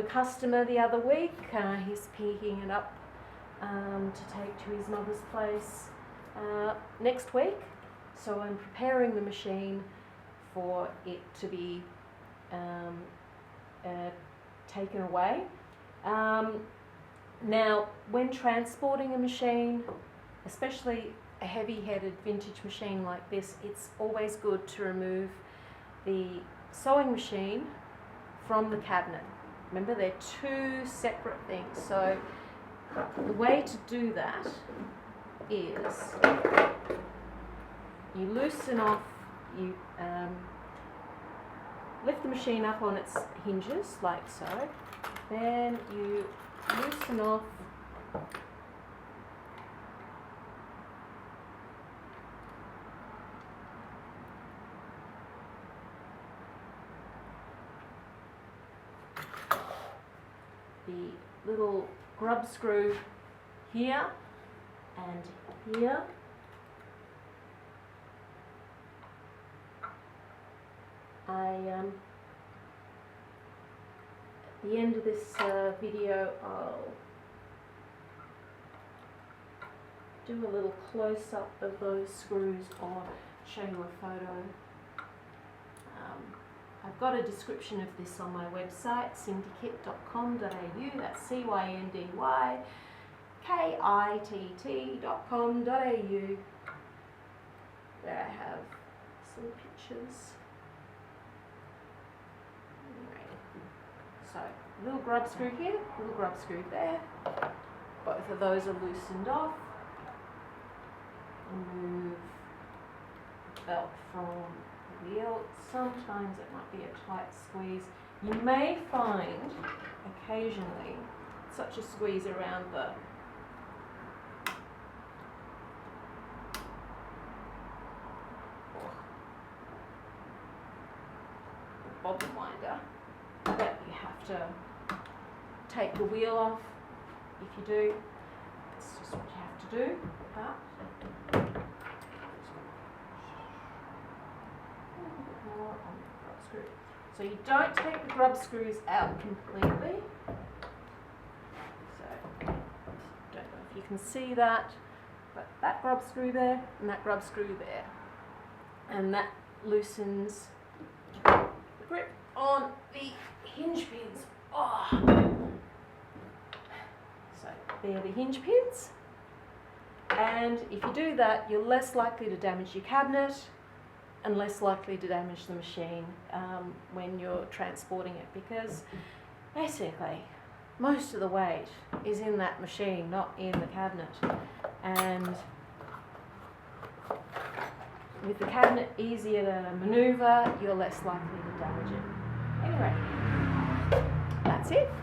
a customer the other week. He's picking it up to take to his mother's place next week. So I'm preparing the machine for it to be taken away. Now, when transporting a machine, especially a heavy-headed vintage machine like this, it's always good to remove the sewing machine from the cabinet. Remember, they're two separate things. So the way to do that is you loosen off, you lift the machine up on its hinges like so, then you loosen off the little grub screw here and here. At the end of this video, I'll do a little close-up of those screws or show you a photo. I've got a description of this on my website, cindykit.com.au. That's CYNDYKITT.com.au, where I have some pictures. So, little grub screw here, little grub screw there. Both of those are loosened off. Remove the belt from the wheel. Sometimes it might be a tight squeeze. You may find occasionally such a squeeze around the bobbin winder, but you have to take the wheel off. If you do, it's just what you have to do. But so you don't take the grub screws out completely. So don't know if you can see that, but that grub screw there and that grub screw there, and that loosens the grip on the hinge pins. Oh. So there are the hinge pins, and if you do that, you're less likely to damage your cabinet and less likely to damage the machine when you're transporting it, because basically most of the weight is in that machine, not in the cabinet. And with the cabinet easier to manoeuvre, you're less likely to damage it. Anyway, that's it.